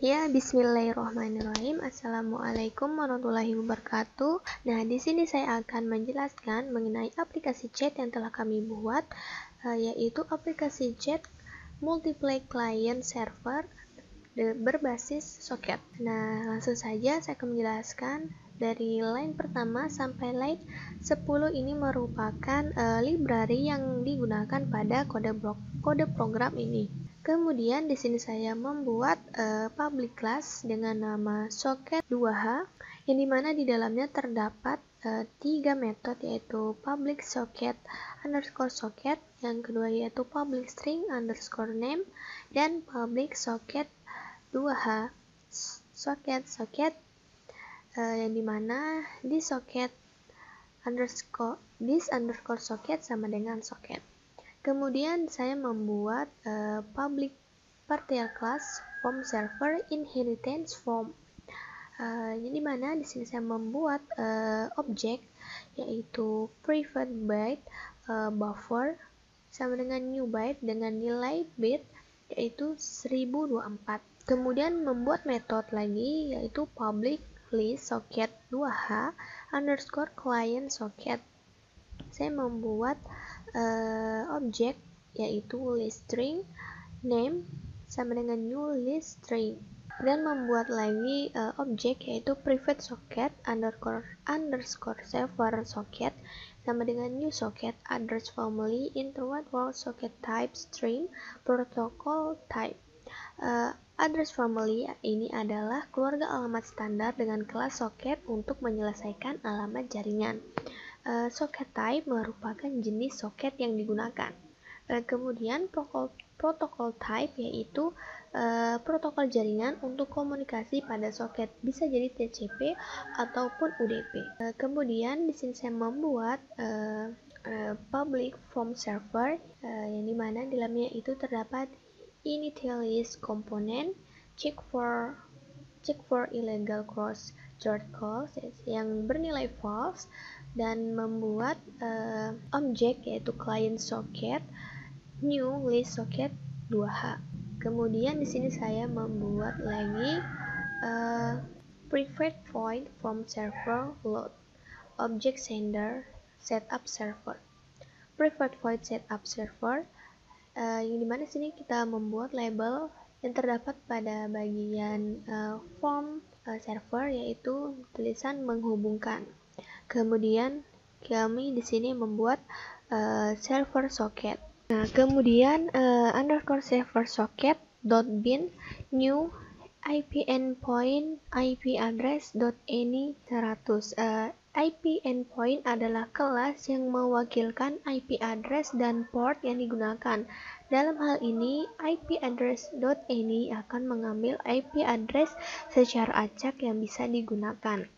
Ya, bismillahirrahmanirrahim. Assalamualaikum warahmatullahi wabarakatuh. Nah, di sini saya akan menjelaskan mengenai aplikasi chat yang telah kami buat, yaitu aplikasi chat multiple client server berbasis soket. Nah, langsung saja saya akan menjelaskan dari line pertama sampai line 10 ini merupakan library yang digunakan pada kode program ini. Kemudian di sini saya membuat public class dengan nama socket 2H yang dimana di dalamnya terdapat 3 metode, yaitu public socket underscore socket, yang kedua yaitu public string underscore name, dan public socket 2H socket yang dimana di socket this underscore socket sama dengan socket. Kemudian saya membuat public partial class form server inheritance form, yang dimana di sini saya membuat objek yaitu private byte buffer sama dengan new byte dengan nilai bit yaitu 1024. Kemudian membuat metode lagi yaitu public list socket 2H underscore client socket. Saya membuat objek yaitu list string name sama dengan new list string, dan membuat lagi objek yaitu private socket underscore server socket sama dengan new socket address family interrupt world socket type string protocol type. Address family ini adalah keluarga alamat standar dengan kelas socket untuk menyelesaikan alamat jaringan. Socket type merupakan jenis soket yang digunakan. Kemudian protokol type yaitu protokol jaringan untuk komunikasi pada soket, bisa jadi TCP ataupun UDP. Kemudian di sini saya membuat public form server yang dimana di dalamnya itu terdapat initialize component, check for illegal cross short calls yang bernilai false, dan membuat objek yaitu client socket new list socket 2H. Kemudian di sini saya membuat lagi private void from server load object sender setup server. Private void setup server yang dimana sini kita membuat label yang terdapat pada bagian form server yaitu tulisan menghubungkan. Kemudian kami di sini membuat server socket. Nah, kemudian underscore server socket dot bin new IP endpoint IP address dot any 100. IP endpoint adalah kelas yang mewakilkan IP address dan port yang digunakan. Dalam hal ini, IP address dot any akan mengambil IP address secara acak yang bisa digunakan.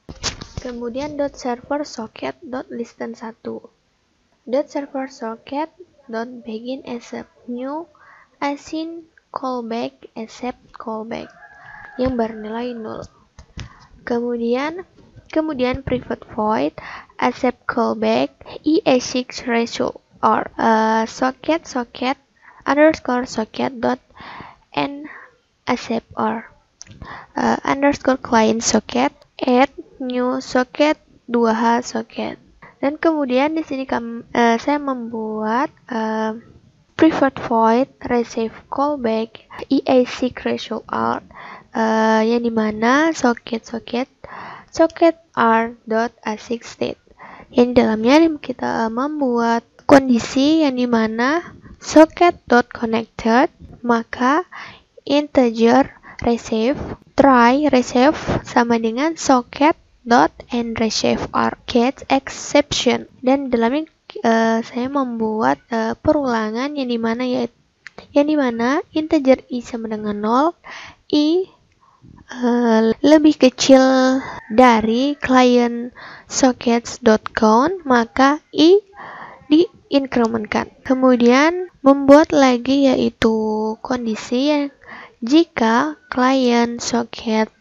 Kemudian .server socket .listen 1 .server socket .begin accept new async callback accept callback yang bernilai 0. Kemudian private void accept callback e6 ratio or socket underscore socket n accept or underscore client socket add new socket 2H socket. Dan kemudian di sini saya membuat private void receive callback e6 ratio out yang dimana socket r.async state, yang di dalamnya kita membuat kondisi yang dimana socket.connected maka integer receive try receive sama dengan socket.endReceive or get exception, dan dalamnya saya membuat perulangan yang dimana integer i sama dengan 0, i lebih kecil dari client sockets.count maka i diinkrementkan. Kemudian membuat lagi yaitu kondisi yang jika client socket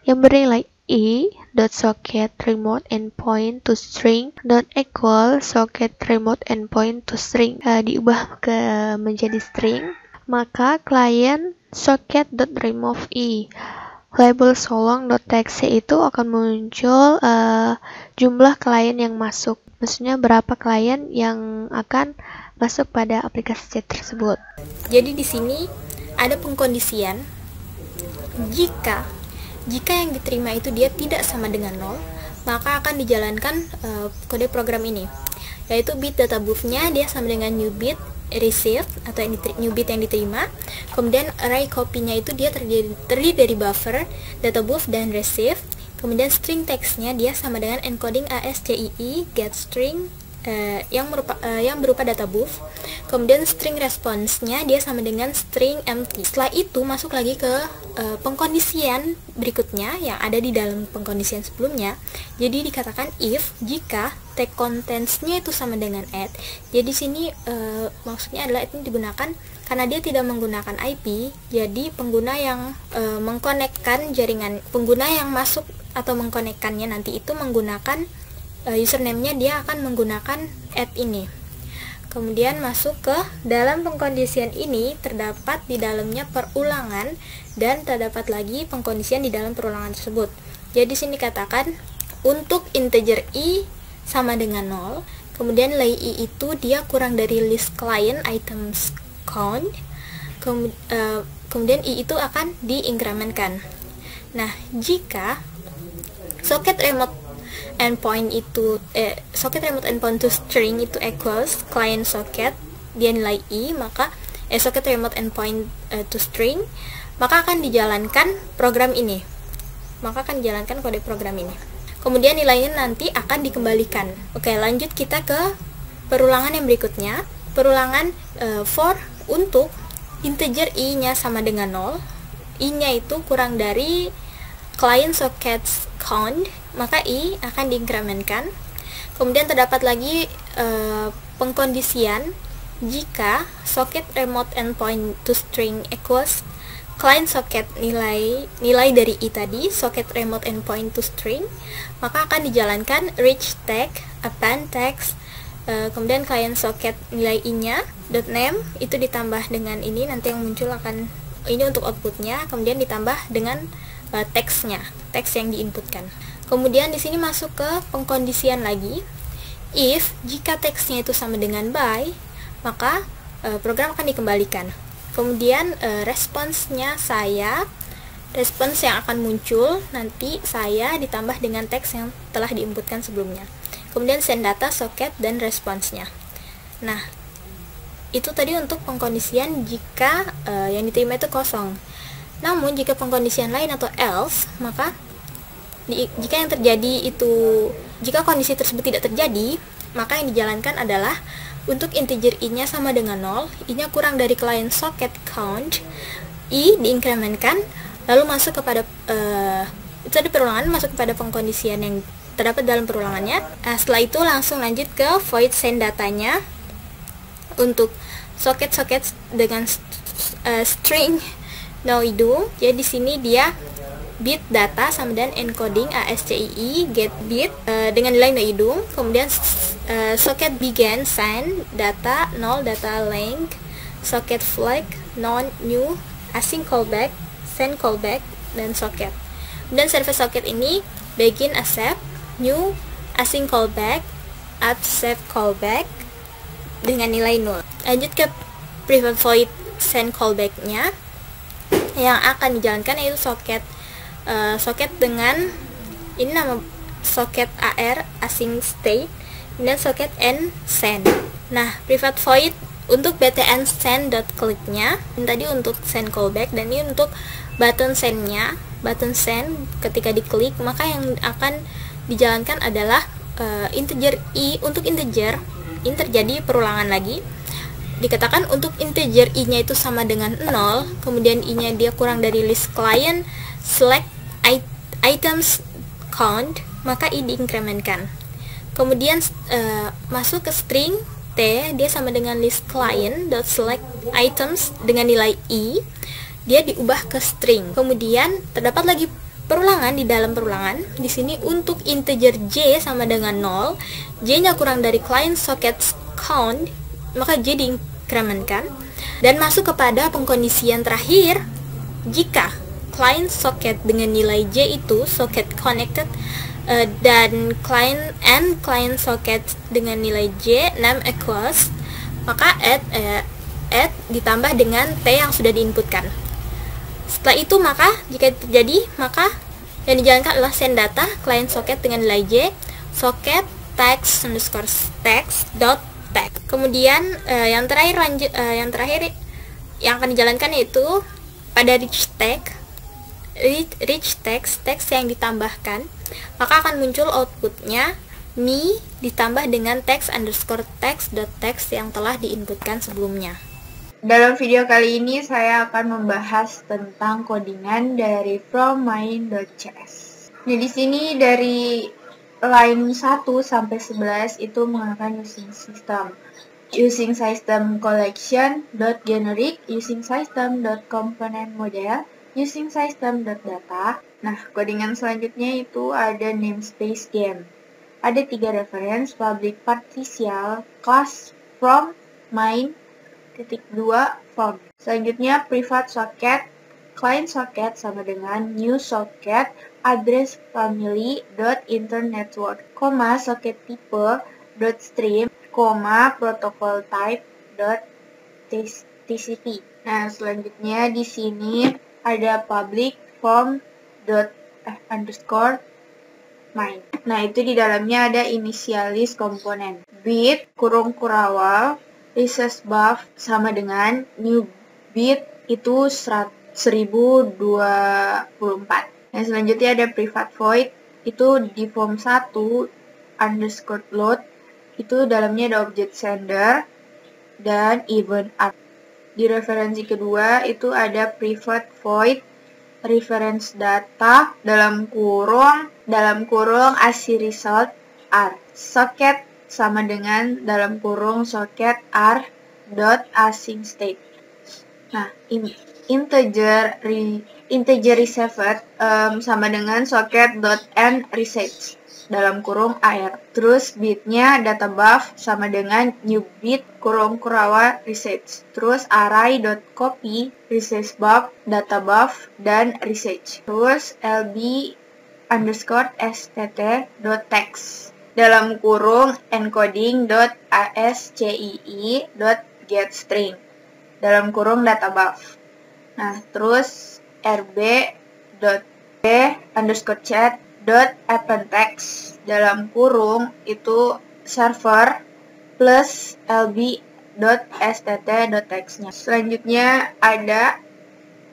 yang bernilai i.socket remote endpoint to string equal socket remote endpoint to string diubah menjadi string, maka client socket.remove i label solong.txt itu akan muncul jumlah klien yang masuk. Maksudnya berapa klien yang akan masuk pada aplikasi chat tersebut. Jadi di sini ada pengkondisian jika yang diterima itu dia tidak sama dengan 0, maka akan dijalankan kode program ini, yaitu bit data bufnya dia sama dengan new bit received atau new bit yang diterima. Kemudian array copy-nya itu dia terdiri dari buffer, data buf, dan receive. Kemudian string text-nya dia sama dengan encoding ASCII get string yang berupa data buf. Kemudian string response-nya dia sama dengan string empty. Setelah itu masuk lagi ke pengkondisian berikutnya yang ada di dalam pengkondisian sebelumnya. Jadi dikatakan if jika tag contents-nya itu sama dengan add. Jadi sini maksudnya adalah ini digunakan karena dia tidak menggunakan IP. Jadi pengguna yang mengkonekkan jaringan, pengguna yang masuk atau mengkonekkannya nanti itu menggunakan username-nya dia akan menggunakan add ini. Kemudian masuk ke dalam pengkondisian ini terdapat di dalamnya perulangan dan terdapat lagi pengkondisian di dalam perulangan tersebut. Jadi sini katakan untuk integer i sama dengan 0, kemudian nilai i itu dia kurang dari list client items count, kemudian i itu akan diinkrementkan. Nah, jika socket remote endpoint to string itu equals client socket dia nilai i, maka socket remote endpoint to string, maka akan dijalankan program ini, maka akan dijalankan kode program ini. Kemudian nilainya nanti akan dikembalikan. Oke, lanjut kita ke perulangan yang berikutnya. Perulangan for untuk integer i-nya sama dengan 0, i-nya itu kurang dari client sockets count, maka i akan diinkrementkan. Kemudian terdapat lagi pengkondisian jika socket remote endpoint to string equals client socket nilai dari i tadi, socket remote endpoint to string, maka akan dijalankan reach tag, append text, kemudian client socket nilai i-nya .name itu ditambah dengan ini, nanti yang muncul akan ini untuk outputnya, kemudian ditambah dengan teksnya, teks yang diinputkan. Kemudian di sini masuk ke pengkondisian lagi. If jika teksnya itu sama dengan by, maka program akan dikembalikan. Kemudian respons yang akan muncul nanti saya ditambah dengan teks yang telah diinputkan sebelumnya. Kemudian send data, socket, dan responsnya. Nah, itu tadi untuk pengkondisian jika yang diterima itu kosong. Namun jika pengkondisian lain atau else, maka jika kondisi tersebut tidak terjadi, maka yang dijalankan adalah untuk integer i-nya sama dengan 0, i-nya kurang dari client socket count, i diinkrementkan, lalu masuk kepada itu ada perulangan, masuk kepada pengkondisian yang terdapat dalam perulangannya. Setelah itu langsung lanjut ke void send datanya untuk socket-socket dengan string noidum. Jadi di sini dia bit data sama dengan encoding ASCII get bit dengan nilai noidum. Kemudian socket begin send data 0 data length, socket flag non new async callback, send callback, dan socket. Dan service socket ini begin accept, new async callback, accept callback dengan nilai 0. Lanjut ke private void send callback-nya yang akan dijalankan yaitu socket dengan ini nama socket AR async state dan socket end send. Nah, private void untuk btn send.click-nya tadi untuk send callback, dan ini untuk button send-nya. Button send ketika diklik maka yang akan dijalankan adalah integer i. Untuk integer ini terjadi perulangan lagi. Dikatakan untuk integer i-nya itu sama dengan 0, kemudian i-nya dia kurang dari list client select items count, maka i diinkrementkan. Kemudian masuk ke string t, dia sama dengan list client dot select items dengan nilai i, dia diubah ke string. Kemudian terdapat lagi perulangan di dalam perulangan. Di sini untuk integer j sama dengan 0, j-nya kurang dari client socket count, maka j diinkrementkan. Dan masuk kepada pengkondisian terakhir, jika client socket dengan nilai J itu socket connected, dan client socket dengan nilai J name equals, maka add ditambah dengan T yang sudah diinputkan. Setelah itu maka jika terjadi, maka yang dijalankan adalah send data client socket dengan nilai J socket text underscore text dot text. Kemudian yang terakhir yang akan dijalankan yaitu pada rich text yang ditambahkan, maka akan muncul outputnya me ditambah dengan text underscore text dot text yang telah diinputkan sebelumnya. Dalam video kali ini saya akan membahas tentang codingan dari from main.cs. Nah, di sini dari line 1 sampai 11 itu menggunakan using system collection.generic, using system.component model, using system.data. Nah, codingan selanjutnya itu ada namespace game. Ada 3 reference, public partial, class, from, main, from. Selanjutnya private socket, client socket sama dengan new socket, address family dot internetwork, socket type dot stream, protocol type dot TCP. Nah, selanjutnya di sini ada public form dot underscore main. Nah, itu di dalamnya ada initialize komponen. Bit kurung kurawal recess buff sama dengan new bit itu 1024. Nah, selanjutnya ada private void itu di form 1 underscore load itu dalamnya ada object sender dan event art. Di referensi kedua itu ada private void reference data dalam kurung ASCII result R. Socket sama dengan dalam kurung socket R dot async state. Nah, integer received sama dengan socket dot end reset dalam kurung AR. Terus bitnya data buff sama dengan new bit kurung kurawa reset. Terus array dot copy reset buff data buff dan reset. Terus lb underscore stt dot text dalam kurung encoding dot ascii dot get string dalam kurung data buff. Nah, terus rb dot b underscore chat dot append text dalam kurung itu server plus lb dot stt dot textnya. Selanjutnya ada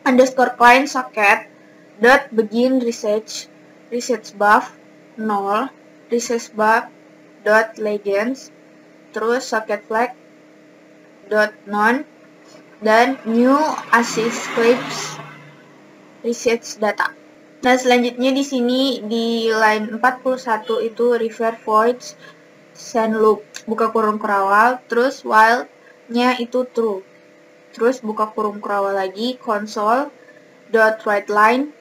underscore client socket dot begin research buff 0 reset buff dot legends, terus socket flag dot non dan new assist clips reset data. Nah, selanjutnya di sini di line 41 itu refer voids send loop buka kurung kurawal, terus while-nya itu true. Terus buka kurung kurawal lagi console dot write line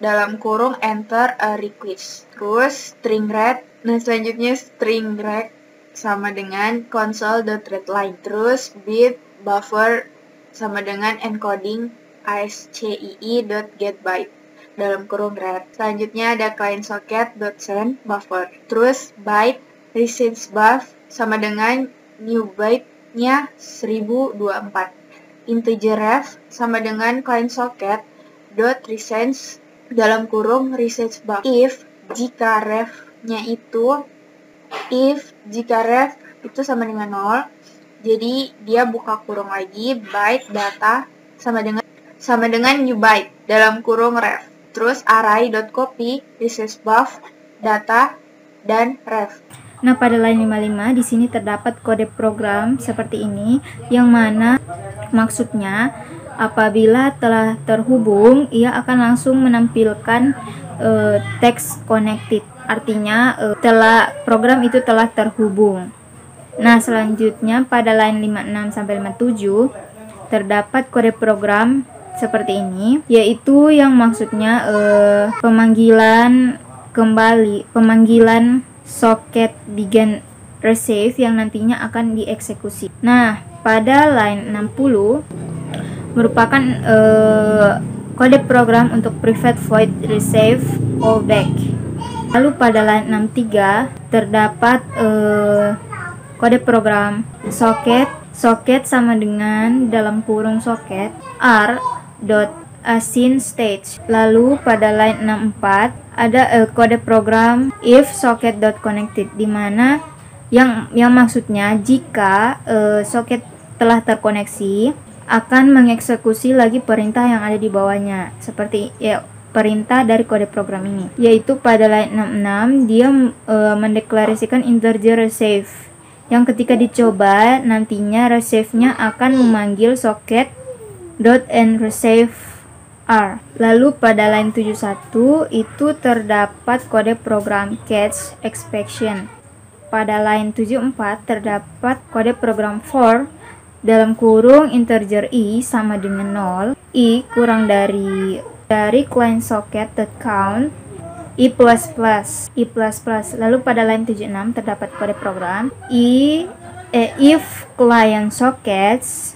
dalam kurung enter a request. Terus string read. Nah, selanjutnya string read sama dengan console.readline. Terus bit buffer sama dengan encoding ascii.getByte dalam kurung read. Selanjutnya ada client socket.send buffer. Terus byte receives buff sama dengan new byte-nya 1024. Integer ref sama dengan client socket.receive dalam kurung reset buff. Jika ref-nya itu sama dengan 0, jadi dia buka kurung lagi byte data sama dengan new byte dalam kurung ref. Terus array.copy reset buff data dan ref. Nah, pada line 55 di sini terdapat kode program seperti ini yang mana maksudnya apabila telah terhubung, ia akan langsung menampilkan text connected. Artinya program itu telah terhubung. Nah, selanjutnya pada line 56 sampai 57 terdapat kode program seperti ini, yaitu yang maksudnya pemanggilan socket begin receive yang nantinya akan dieksekusi. Nah, pada line 60 merupakan kode program untuk private void receive callback. Lalu pada line 63 terdapat kode program socket sama dengan dalam kurung socket r.assign stage. Lalu pada line 64 ada kode program if socket.connected, di mana yang maksudnya jika socket telah terkoneksi akan mengeksekusi lagi perintah yang ada di bawahnya, seperti perintah dari kode program ini, yaitu pada line 66 dia mendeklarasikan integer receive yang ketika dicoba nantinya receive-nya akan memanggil socket.endReceive R. Lalu pada line 71 itu terdapat kode program catch exception. Pada line 74 terdapat kode program for dalam kurung integer i sama dengan 0, i kurang dari client socket.count i++. Lalu pada line 76 terdapat kode program if client sockets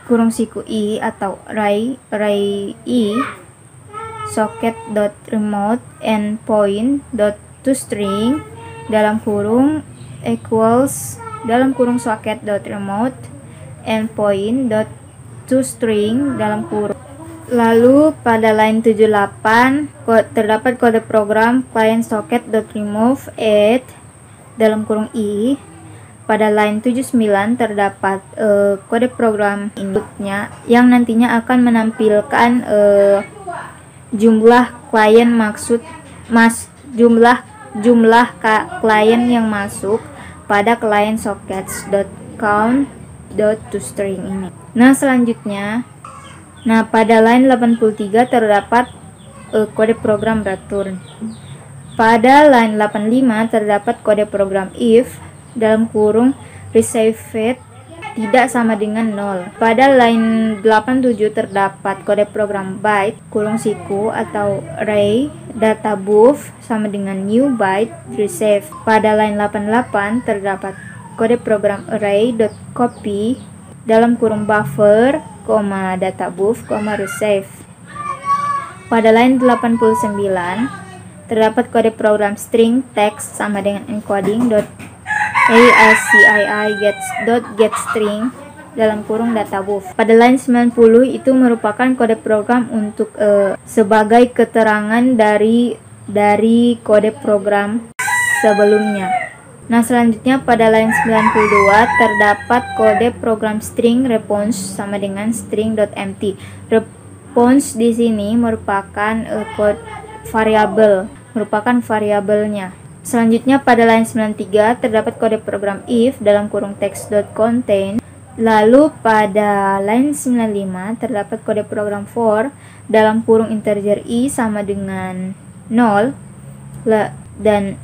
kurung siku i atau array i socket.remote endpoint.toString dalam kurung equals dalam kurung socket.remote endpoint.toString dalam kurung. Lalu pada line 78 terdapat kode program client socket.remove add dalam kurung i. Pada line 79 terdapat kode program inputnya yang nantinya akan menampilkan jumlah klien jumlah klien yang masuk pada client sockets.count.toString ini. Nah, selanjutnya pada line 83 terdapat kode program return. Pada line 85 terdapat kode program if dalam kurung received tidak sama dengan 0. Pada line 87 terdapat kode program byte kurung siku atau array data buff sama dengan new byte receive. Pada line 88 terdapat kode program array.copy dalam kurung buffer, data buff, receive. Pada line 89 terdapat kode program string text sama dengan encoding ASCII.getString dalam kurung data buff. Pada line 90 itu merupakan kode program untuk sebagai keterangan dari kode program sebelumnya. Nah, selanjutnya pada line 92 terdapat kode program string response sama dengan string.empty. Response di sini merupakan kode variabel, merupakan variabelnya. Selanjutnya pada line 93 terdapat kode program if dalam kurung text.contain. Lalu pada line 95 terdapat kode program for dalam kurung integer i sama dengan 0 dan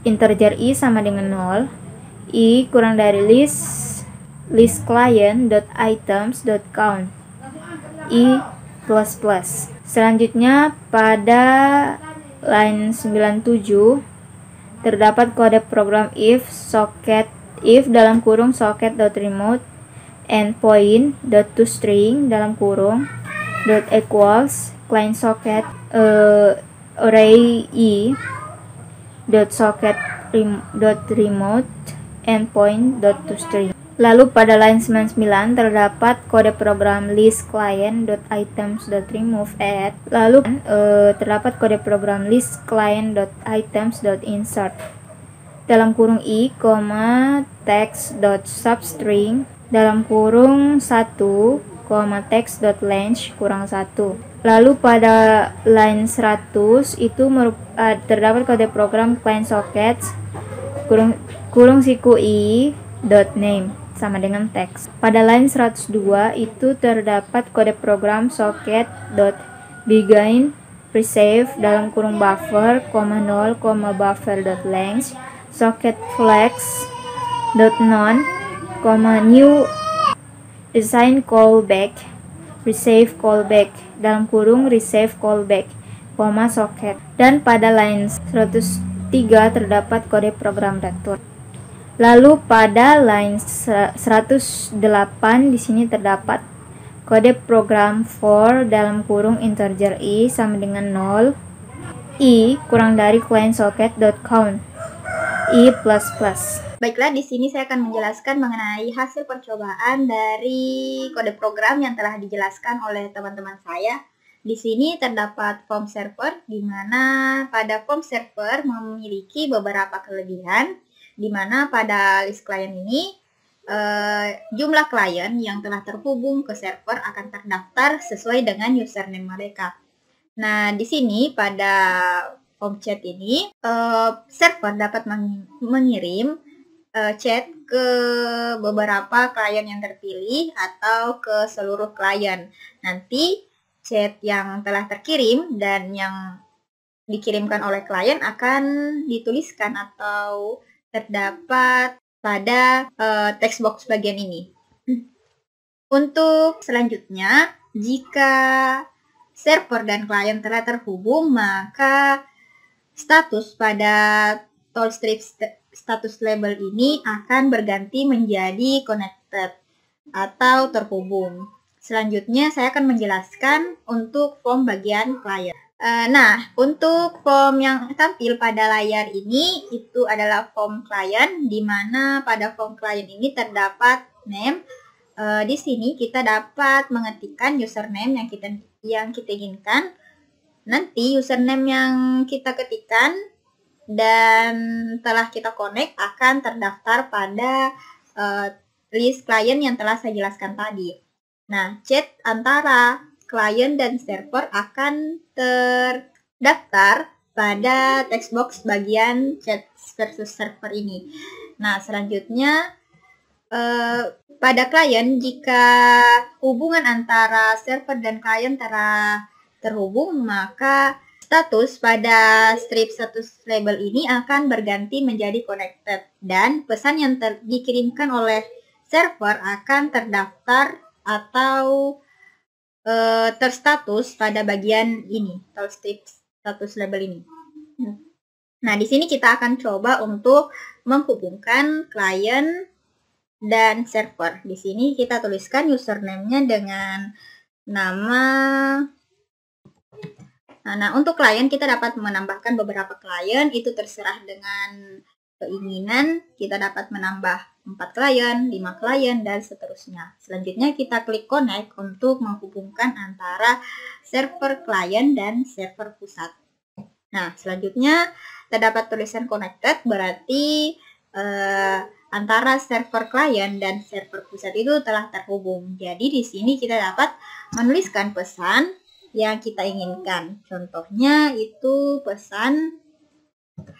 integer i sama dengan 0, i kurang dari list client.items.count i++. Selanjutnya pada line 97 terdapat kode program if dalam kurung socket.remote endpoint.toString dalam kurung .equals client socket array i .socket.remote endpoint.toString. Lalu pada line 99 terdapat kode program list client.items.remove add. Lalu terdapat kode program list client.items.insert dalam kurung i, text.substring dalam kurung 1, text.length kurang 1. Lalu pada line 100 itu terdapat kode program client sockets kurung siku i .name sama dengan teks. Pada line 102 itu terdapat kode program socket.begin receive dalam kurung buffer, 0, buffer.length socket flex.none, new assign callback receive callback dalam kurung receive callback, socket. Dan pada line 103 terdapat kode program return. Lalu pada line 108 di sini terdapat kode program for dalam kurung integer i sama dengan 0, i kurang dari client socket.count, i++. Baiklah, di sini saya akan menjelaskan mengenai hasil percobaan dari kode program yang telah dijelaskan oleh teman-teman saya. Di sini terdapat form server, di mana pada form server memiliki beberapa kelebihan, di mana pada list klien ini jumlah klien yang telah terhubung ke server akan terdaftar sesuai dengan username mereka. Nah, di sini pada form chat ini server dapat mengirim chat ke beberapa klien yang terpilih atau ke seluruh klien. Nanti chat yang telah terkirim dan yang dikirimkan oleh klien akan dituliskan atau terdapat pada text box bagian ini. Untuk selanjutnya, jika server dan klien telah terhubung, maka status pada Tollstrip status label ini akan berganti menjadi connected atau terhubung. Selanjutnya saya akan menjelaskan untuk form bagian klien. Nah, untuk form yang tampil pada layar ini itu adalah form klien, di mana pada form klien ini terdapat name. Di sini kita dapat mengetikkan username yang kita inginkan. Nanti username yang kita ketikkan dan telah kita connect akan terdaftar pada list klien yang telah saya jelaskan tadi. Nah, chat antara klien dan server akan terdaftar pada text box bagian chat versus server ini. Nah, selanjutnya pada klien, jika hubungan antara server dan klien telah terhubung, maka status pada strip status label ini akan berganti menjadi connected dan pesan yang dikirimkan oleh server akan terdaftar atau terstatus pada bagian ini, strip status label ini. Nah, di sini kita akan coba untuk menghubungkan klien dan server. Di sini kita tuliskan username-nya dengan nama. Nah, untuk klien kita dapat menambahkan beberapa klien, itu terserah dengan keinginan. Kita dapat menambah 4 klien, 5 klien, dan seterusnya. Selanjutnya kita klik connect untuk menghubungkan antara server klien dan server pusat. Nah, selanjutnya terdapat tulisan connected, berarti antara server klien dan server pusat itu telah terhubung. Jadi di sini kita dapat menuliskan pesan yang kita inginkan. Contohnya itu pesan,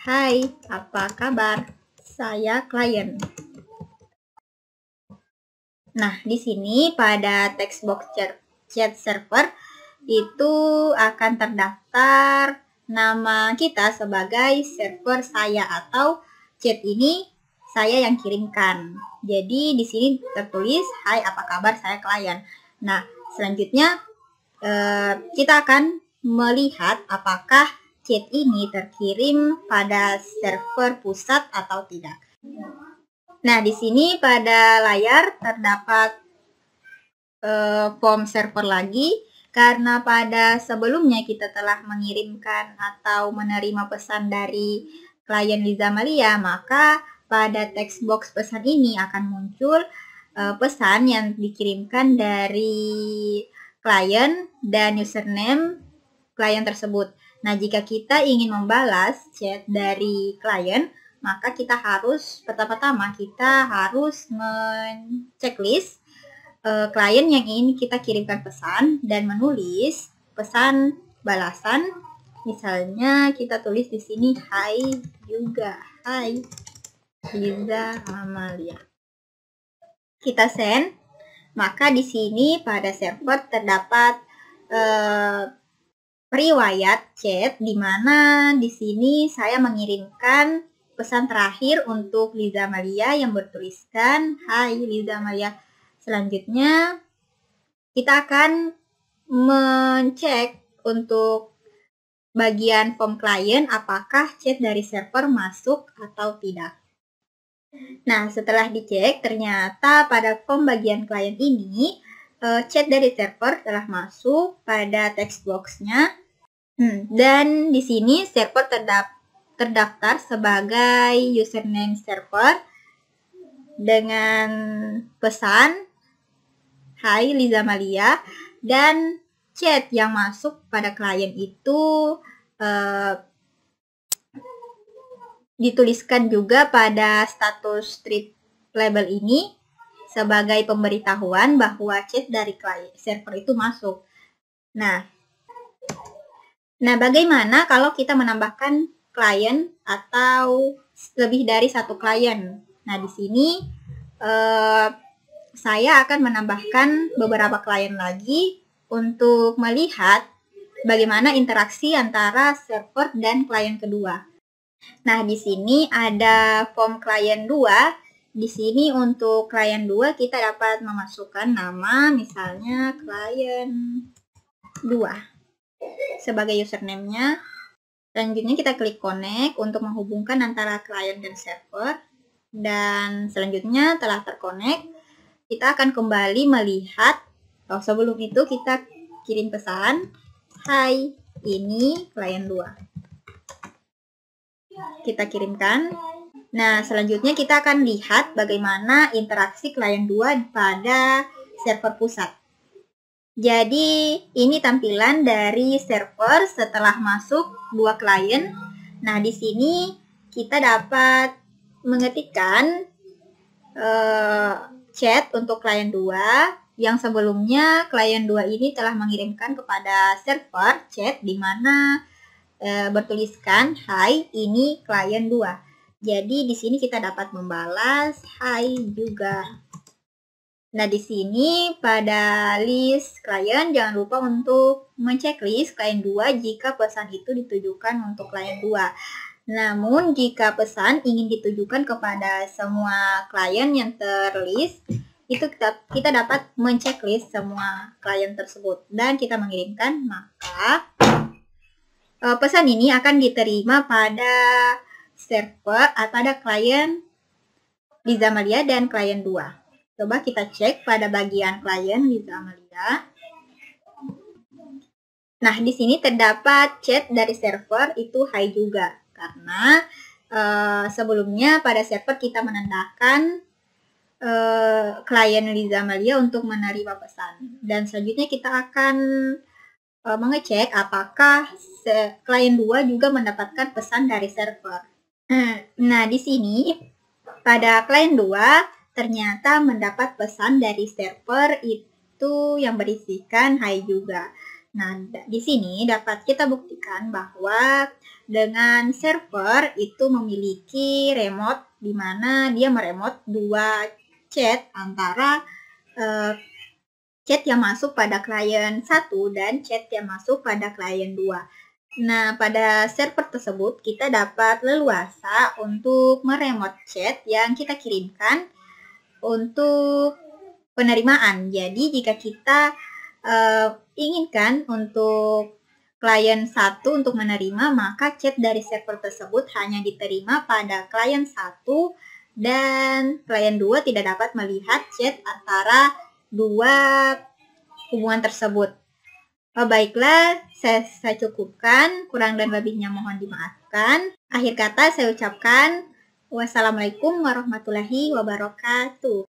"Hai, apa kabar? Saya klien." Nah, di sini pada text box chat server itu akan terdaftar nama kita sebagai server saya atau chat ini saya yang kirimkan. Jadi di sini tertulis, "Hai, apa kabar? Saya klien." Nah, selanjutnya kita akan melihat apakah chat ini terkirim pada server pusat atau tidak. Nah, di sini pada layar terdapat form server lagi, karena pada sebelumnya kita telah mengirimkan atau menerima pesan dari klien Liza Malia, maka pada text box pesan ini akan muncul pesan yang dikirimkan dari klien dan username klien tersebut. Nah, jika kita ingin membalas chat dari klien, maka kita harus pertama-tama kita harus men-checklist klien yang ingin kita kirimkan pesan dan menulis pesan balasan. Misalnya kita tulis di sini, "Hai juga, hai Liza Amalia." Kita send. Maka di sini pada server terdapat riwayat chat, di mana di sini saya mengirimkan pesan terakhir untuk Liza Malia yang bertuliskan, "Hai Liza Malia." Selanjutnya kita akan mencek untuk bagian form klien apakah chat dari server masuk atau tidak. Nah, setelah dicek, ternyata pada form bagian klien ini chat dari server telah masuk pada text box-nya. Dan di sini server terdaftar sebagai username server dengan pesan Hai Liza Malia, dan chat yang masuk pada klien itu dituliskan juga pada status treat label ini sebagai pemberitahuan bahwa chat dari klien server itu masuk. Nah, bagaimana kalau kita menambahkan klien atau lebih dari satu klien? Nah, di sini saya akan menambahkan beberapa klien lagi untuk melihat bagaimana interaksi antara server dan klien kedua. Nah, di sini ada form klien 2. Di sini untuk klien 2 kita dapat memasukkan nama, misalnya klien 2 sebagai username-nya. Selanjutnya kita klik connect untuk menghubungkan antara klien dan server. Dan selanjutnya telah terkonek, kita akan kembali melihat, sebelum itu kita kirim pesan, Hai, ini klien 2. Kita kirimkan. Nah, selanjutnya kita akan lihat bagaimana interaksi klien 2 pada server pusat. Jadi, ini tampilan dari server setelah masuk 2 klien. Nah, di sini kita dapat mengetikkan chat untuk klien 2 yang sebelumnya klien 2 ini telah mengirimkan kepada server chat di mana bertuliskan Hai, ini klien 2. Jadi di sini kita dapat membalas Hai juga. Nah, di sini pada list klien jangan lupa untuk menceklis klien 2 jika pesan itu ditujukan untuk klien 2. Namun, jika pesan ingin ditujukan kepada semua klien yang terlist, itu kita dapat menceklis semua klien tersebut dan kita mengirimkan, maka pesan ini akan diterima pada server atau pada klien Liza Malia dan klien 2. Coba kita cek pada bagian klien Liza Malia. Nah, di sini terdapat chat dari server itu Hai juga. Karena sebelumnya pada server kita menandakan klien Liza Malia untuk menerima pesan. Dan selanjutnya kita akan mengecek apakah klien 2 juga mendapatkan pesan dari server. Nah, di sini pada klien 2 ternyata mendapat pesan dari server itu yang berisikan Hai juga. Nah, di sini dapat kita buktikan bahwa dengan server itu memiliki remote di mana dia meremote 2 chat antara chat yang masuk pada klien 1 dan chat yang masuk pada klien 2. Nah, pada server tersebut kita dapat leluasa untuk meremote chat yang kita kirimkan untuk penerimaan. Jadi, jika kita inginkan untuk klien 1 untuk menerima, maka chat dari server tersebut hanya diterima pada klien 1 dan klien 2 tidak dapat melihat chat antara 2 hubungan tersebut. Baiklah, saya cukupkan, kurang dan lebihnya mohon dimaafkan. Akhir kata saya ucapkan wassalamualaikum warahmatullahi wabarakatuh.